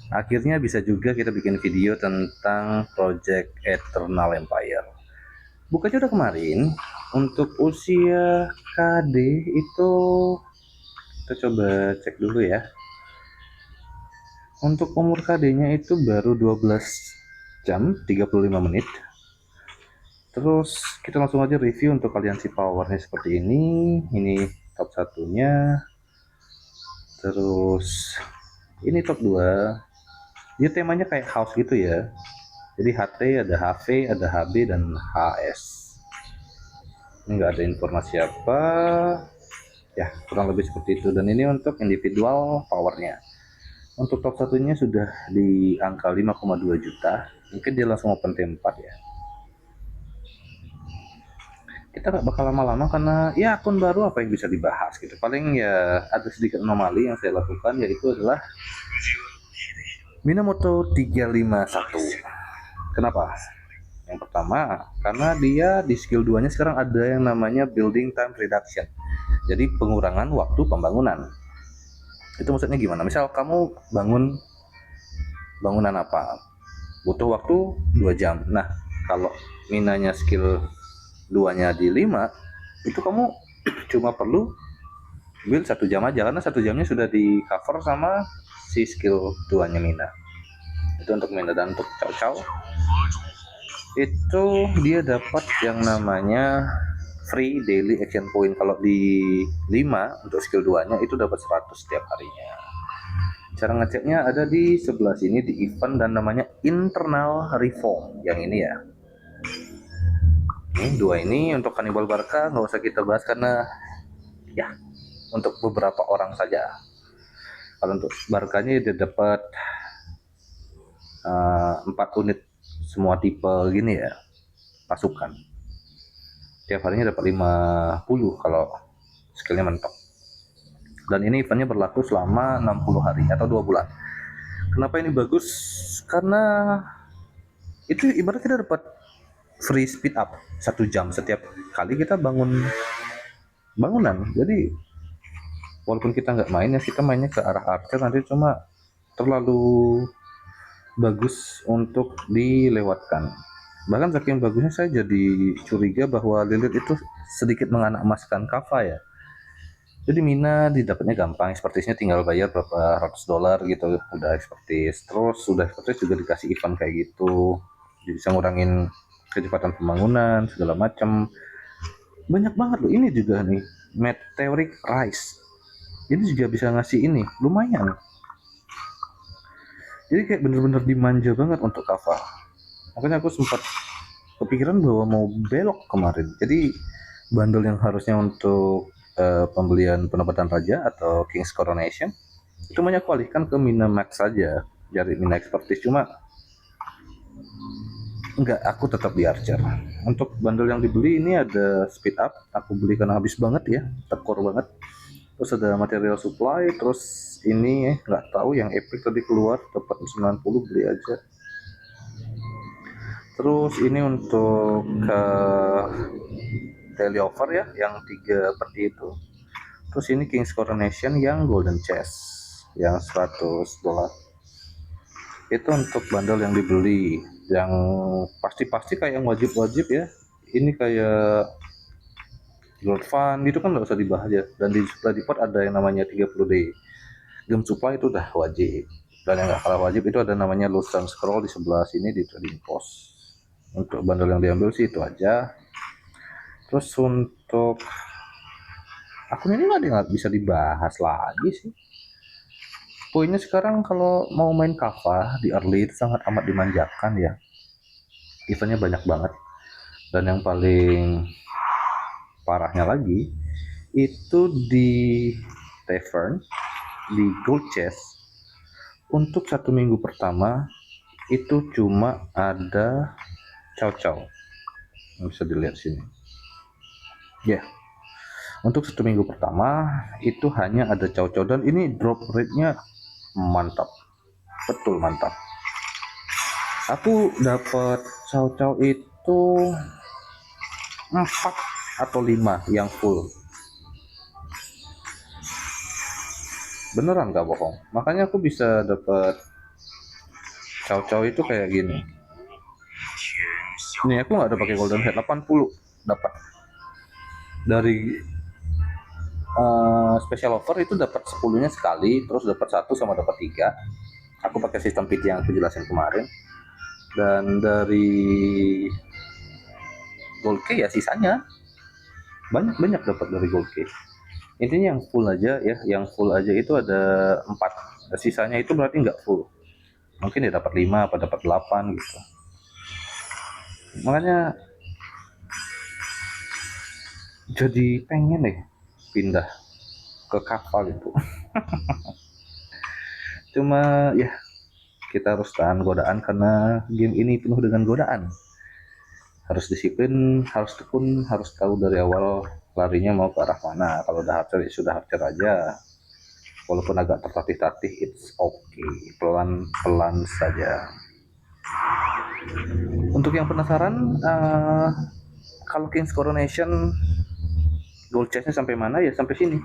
Akhirnya bisa juga kita bikin video tentang Project Eternal Empire. Bukannya udah kemarin. Untuk usia KD itu kita coba cek dulu ya. Untuk umur KD-nya itu baru 12 jam 35 menit. Terus kita langsung aja review untuk aliansi powernya seperti ini. Ini top satunya. Terus ini top 2. Dia temanya kayak house gitu ya. Jadi HT, ada HV, ada HB, dan HS. Ini nggak ada informasi apa. Ya, kurang lebih seperti itu. Dan ini untuk individual powernya. Untuk top satunya sudah di angka 5,2 juta. Mungkin dia langsung open T4 ya. Kita nggak bakal lama-lama karena ya akun baru apa yang bisa dibahas gitu. Paling ya ada sedikit anomali yang saya lakukan, yaitu adalah Minamoto 351. Kenapa? Yang pertama, karena dia di skill 2-nya sekarang ada yang namanya building time reduction. Jadi pengurangan waktu pembangunan. Itu maksudnya gimana? Misal kamu bangun bangunan apa? Butuh waktu 2 jam. Nah, kalau minanya skill 2-nya di 5, itu kamu cuma perlu build 1 jam aja karena 1 jamnya sudah di cover sama si skill 2-nya Mina. Itu untuk Mina. Dan untuk Chow Chow itu dia dapat yang namanya free daily action point. Kalau di 5 untuk skill 2-nya itu dapat 100 setiap harinya. Cara ngeceknya ada di sebelah sini di event dan namanya internal reform. Yang ini ya. Ini dua ini untuk Cannibal Barca nggak usah kita bahas karena ya untuk beberapa orang saja. Kalau untuk Barkanya dia dapat 4 unit semua tipe gini ya, pasukan. Tiap harinya dapat 50 kalau skillnya mentok. Dan ini eventnya berlaku selama 60 hari atau 2 bulan. Kenapa ini bagus? Karena itu ibarat kita dapat free speed up 1 jam setiap kali kita bangun bangunan. Jadi walaupun kita nggak main ya, kita mainnya ke arah archer nanti, cuma terlalu bagus untuk dilewatkan. Bahkan saking bagusnya saya jadi curiga bahwa Lilith itu sedikit menganak emaskan Kava ya. Jadi Mina didapatnya gampang, expertise-nya tinggal bayar berapa ratus dolar gitu, udah expertise. Terus sudah expertise juga dikasih event kayak gitu, jadi bisa ngurangin kecepatan pembangunan segala macam. Banyak banget loh. Ini juga nih Meteoric Rise, ini juga bisa ngasih ini lumayan. Jadi kayak bener-bener dimanja banget untuk Kava. Makanya aku sempat kepikiran bahwa mau belok kemarin. Jadi bundle yang harusnya untuk pembelian penempatan raja atau King's Coronation itu banyak aku alihkan ke Mina Max saja, jadi Mina Expertise. Cuma enggak, aku tetap di Archer. Untuk bundle yang dibeli ini ada speed up, aku beli karena habis banget ya, tekor banget. Terus ada material supply, terus ini nggak tahu yang epic tadi keluar dapat 90, beli aja. Terus ini untuk daily offer ya, yang 3 peti itu. Terus ini King's Coronation yang golden chest yang 100 dolar. Itu untuk bundle yang dibeli. Yang pasti-pasti kayak yang wajib-wajib ya. Ini kayak Gold Fund gitu kan nggak usah dibahas ya. Dan di supply depot ada yang namanya 30 day. Gem supply itu udah wajib. Dan yang nggak kalah wajib itu ada namanya Lost and Scroll di sebelah sini di trading post. Untuk bundle yang diambil sih itu aja. Terus untuk akun ini nggak bisa dibahas lagi sih. Poinnya sekarang kalau mau main Kava di early itu sangat amat dimanjakan ya. Eventnya banyak banget. Dan yang paling parahnya lagi itu di Tavern, di Gold Chest, untuk 1 minggu pertama itu cuma ada Chow Chow. Bisa dilihat sini. Ya, yeah. Untuk 1 minggu pertama itu hanya ada Chow Chow dan ini drop rate-nya mantap. Betul mantap. Aku dapat Chow Chow itu 4 atau 5 yang full. Beneran gak bohong. Makanya aku bisa dapat Chow itu kayak gini. Ini aku nggak ada pakai golden head, 80 dapat dari special offer itu, dapat 10-nya sekali, terus dapat 1 sama dapat 3. Aku pakai sistem PT yang aku jelasin kemarin. Dan dari gold key ya sisanya banyak dapat dari gold key. Intinya yang full aja ya, yang full aja itu ada 4. Sisanya itu berarti nggak full. Mungkin dia dapat 5 apa dapat 8 gitu. Makanya jadi pengen deh pindah ke Kava gitu. Cuma ya kita harus tahan godaan karena game ini penuh dengan godaan. Harus disiplin, harus tekun, harus tahu dari awal larinya mau ke arah mana. Kalau udah hardcore ya sudah hardcore aja. Walaupun agak tertatih-tatih, it's okay. Pelan-pelan saja. Untuk yang penasaran, kalau King's Coronation gold chestnya sampai mana ya, sampai sini,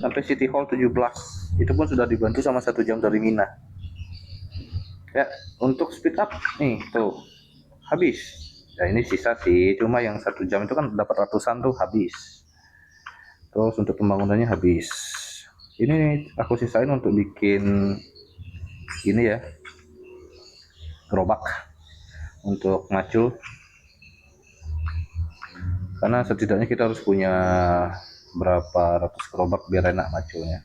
sampai City Hall 17. Itu pun sudah dibantu sama 1 jam dari Mina ya. Untuk speed up nih tuh habis ya, ini sisa sih, cuma yang 1 jam itu kan dapat ratusan tuh habis. Terus untuk pembangunannya habis. Ini aku sisain untuk bikin ini ya, gerobak untuk macul, karena setidaknya kita harus punya berapa ratus gerobak biar enak maculnya.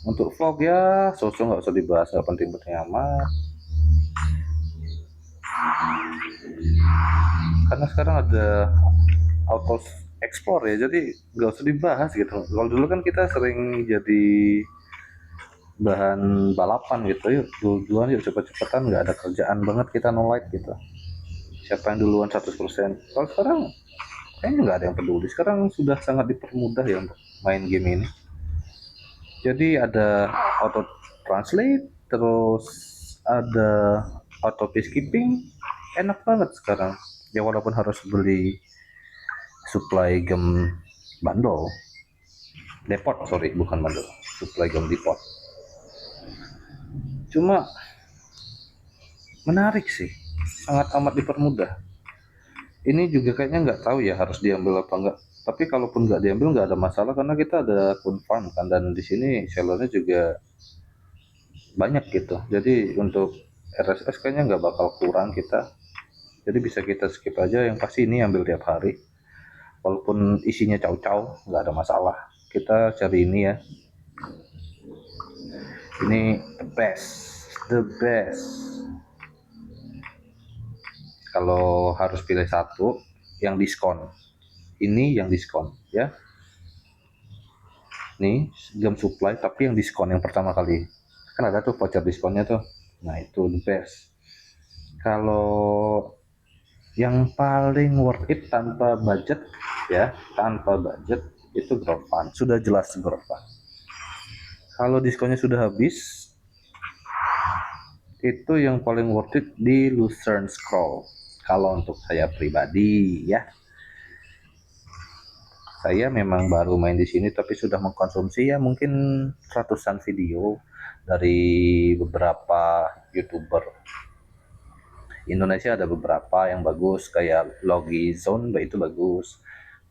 Untuk vlog ya sosok nggak usah dibahas, nggak penting-penting amat, karena sekarang ada auto explore ya, jadi nggak usah dibahas gitu. Kalau dulu kan kita sering jadi bahan balapan gitu, yuk duluan yuk cepet-cepetan, nggak ada kerjaan banget kita, no light gitu, siapa yang duluan 100%. Kalau sekarang kayaknya nggak ada yang peduli, sekarang sudah sangat dipermudah ya untuk main game ini. Jadi ada auto translate, terus ada auto peacekeeping, enak banget sekarang ya, walaupun harus beli supply gem bundle depot, sorry bukan bundle, supply gem depot. Cuma menarik sih, sangat amat dipermudah. Ini juga kayaknya nggak tahu ya harus diambil apa enggak, tapi kalaupun nggak diambil nggak ada masalah karena kita ada akun farm kan, dan di sini sellernya juga banyak gitu. Jadi untuk RSS kayaknya nggak bakal kurang kita, jadi bisa kita skip aja. Yang pasti ini ambil tiap hari, walaupun isinya caw-caw nggak ada masalah. Kita cari ini ya, ini the best. Kalau harus pilih satu yang diskon, ini yang diskon ya, nih gem supply tapi yang diskon yang pertama kali kan ada tuh voucher diskonnya tuh, nah itu the best. Kalau yang paling worth it tanpa budget ya, tanpa budget itu Growth Fund, sudah jelas Growth Fund. Kalau diskonnya sudah habis, itu yang paling worth it di Lucerne Scroll. Kalau untuk saya pribadi ya, saya memang baru main di sini tapi sudah mengkonsumsi ya mungkin ratusan video dari beberapa YouTuber Indonesia. Ada beberapa yang bagus kayak Logi Zone, itu bagus.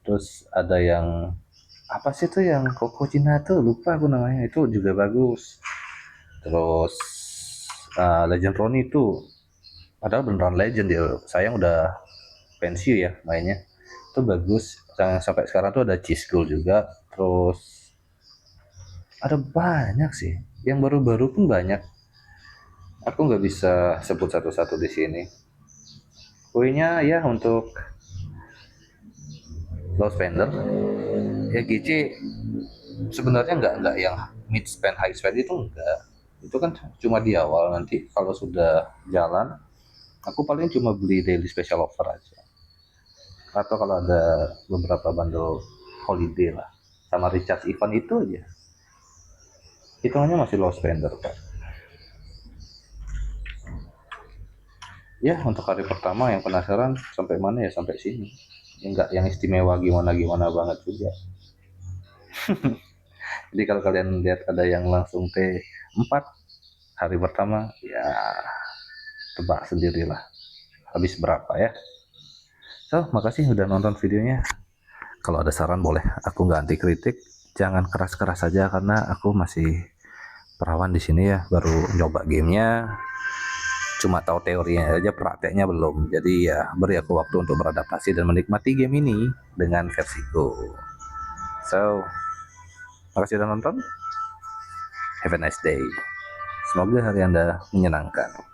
Terus ada yang apa sih tuh yang Koko Cina tuh, lupa aku namanya, itu juga bagus. Terus Legend Roni itu padahal beneran legend dia, sayang udah pensiun ya mainnya, itu bagus. Sampai sekarang tuh ada Cheese Gold juga. Terus ada banyak sih, yang baru-baru pun banyak, aku nggak bisa sebut satu-satu di sini. Poinnya ya untuk low spender ya, GC sebenarnya nggak yang mid spend high spend, itu enggak. Itu kan cuma di awal, nanti kalau sudah jalan aku paling cuma beli daily special offer aja, atau kalau ada beberapa bundle holiday lah sama recharge event, itu aja hitungannya masih low spender Pak. Ya untuk hari pertama yang penasaran sampai mana ya, sampai sini ya, enggak yang istimewa gimana banget juga. Jadi kalau kalian lihat ada yang langsung T4 hari pertama ya, tebak sendirilah habis berapa ya. So, makasih udah nonton videonya. Kalau ada saran boleh, aku nggak anti kritik. Jangan keras-keras saja karena aku masih perawan di sini ya, baru nyoba gamenya. Cuma tahu teorinya aja, prakteknya belum. Jadi ya beri aku waktu untuk beradaptasi dan menikmati game ini dengan versiku. So, makasih udah nonton. Have a nice day. Semoga hari Anda menyenangkan.